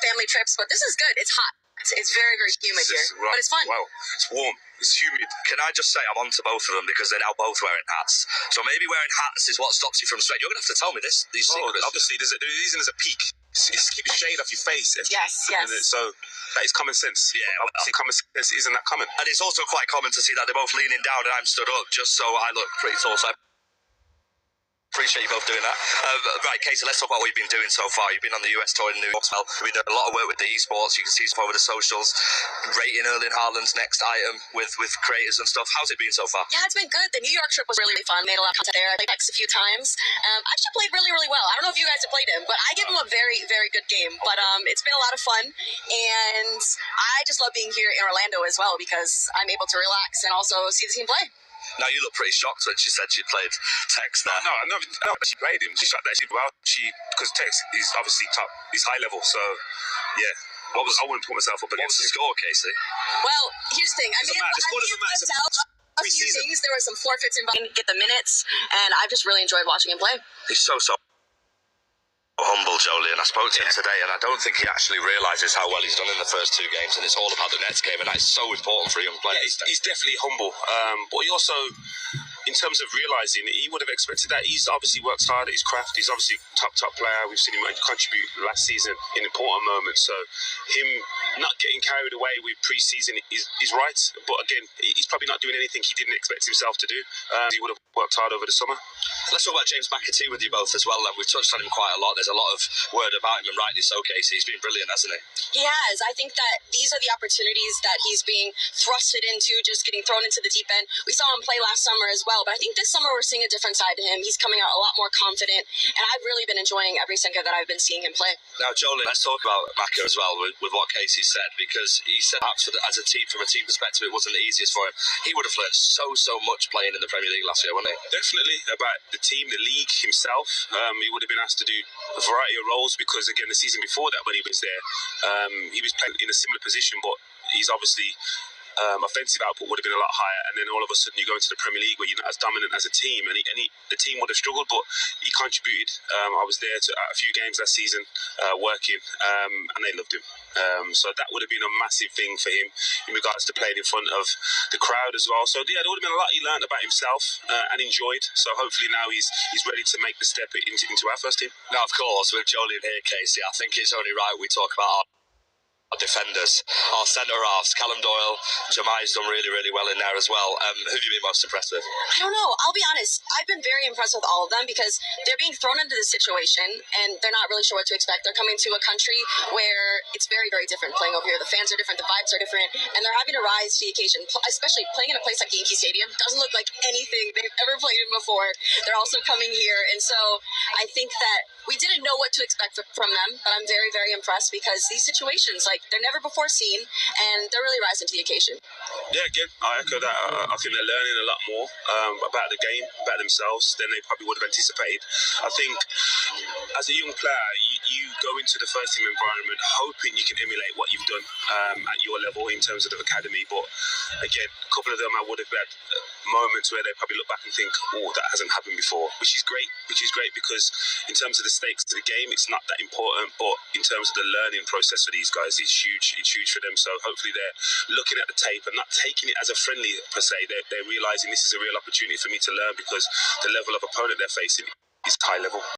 family trips, but this is good. It's hot. It's very, very humid here, right. but it's fun. Wow, it's warm. It's humid. Can I just say I'm onto both of them because they're now both wearing hats. So maybe wearing hats is what stops you from sweating. You're going to have to tell me these secrets. Obviously, the reason there's a peak. It's keep the shade off your face. Yes. So that is common sense. Yeah. Obviously, common sense isn't that common. And it's also quite common to see that they're both leaning down and I'm stood up just so I look pretty tall. So I appreciate you both doing that. Right, Casey, let's talk about what you've been doing so far. You've been on the US tour in New York as well. We've been doing a lot of work with the esports. You can see stuff over the socials, rating Haaland's next item with creators and stuff. How's it been so far? Yeah, it's been good. The New York trip was really, really fun. Made a lot of content there. I played X a few times. I actually played really, really well. I don't know if you guys have played him, but I give him a very, very good game. But it's been a lot of fun, and I just love being here in Orlando as well because I'm able to relax and also see the team play. Now, you look pretty shocked when she said she played Tex there. No, she played him. She shot that shit well. Because Tex is obviously top. He's high level, so yeah. I wouldn't put myself up against. What was the score, Casey? Well, here's the thing. I mean, a few things. There were some forfeits involved. Get the minutes, and I've just really enjoyed watching him play. He's so humble, Jolie, and I spoke to him today, and I don't think he actually realises how well he's done in the first two games, and it's all about the Nets game, and that's so important for a young player. Yeah, he's definitely humble, but he also, in terms of realising, he would have expected that. He's obviously worked hard at his craft. He's obviously top player. We've seen him contribute last season in important moments, so him not getting carried away with pre-season is right, but again, he's probably not doing anything he didn't expect himself to do. He would have worked hard over the summer. Let's talk about James McAtee with you both as well, and we've touched on him quite a lot. There's a lot of word about him, and rightly so, Casey. He's been brilliant, hasn't he? He has. I think that these are the opportunities that he's being thrusted into, just getting thrown into the deep end. We saw him play last summer as well, but I think this summer we're seeing a different side to him. He's coming out a lot more confident, and I've really been enjoying every second that I've been seeing him play. Now, Jolie, let's talk about Maka as well with what Casey said, because he said perhaps as a team, from a team perspective, it wasn't the easiest for him. He would have learned so much playing in the Premier League last year, wouldn't he? Definitely, about the team, the league himself. He would have been asked to do a variety of roles because, again, the season before that when he was there, he was playing in a similar position, but he's obviously offensive output would have been a lot higher, and then all of a sudden you go into the Premier League where you're not as dominant as a team, and the team would have struggled, but he contributed. I was there at a few games last season working, and they loved him. So that would have been a massive thing for him in regards to playing in front of the crowd as well. So yeah, there would have been a lot he learned about himself and enjoyed. So hopefully now he's ready to make the step into our first team. Now, of course, with Jolie here, Casey, I think it's only right we talk about our defenders, our centre-halves. Callum Doyle, Jamai's done really well in there as well. Who have you been most impressed with? I don't know. I'll be honest. I've been very impressed with all of them because they're being thrown into this situation and they're not really sure what to expect. They're coming to a country where it's very, very different playing over here. The fans are different, the vibes are different, and they're having to rise to the occasion, especially playing in a place like Yankee Stadium. Doesn't look like anything they've ever played in before. They're also coming here, and so I think that we didn't know what to expect from them, but I'm very, very impressed because these situations, they're never before seen, and they're really rising to the occasion. Yeah, again, I echo that. I think they're learning a lot more about the game, about themselves, than they probably would have anticipated. I think as a young player, you go into the first team environment hoping you can emulate what you've done at your level in terms of the academy, but again, a couple of them I would have had moments where they probably look back and think, oh, that hasn't happened before, which is great because in terms of the stakes of the game, it's not that important, but in terms of the learning process for these guys, it's huge for them. So hopefully they're looking at the tape and not taking it as a friendly per se. They're realising this is a real opportunity for me to learn because the level of opponent they're facing is high level.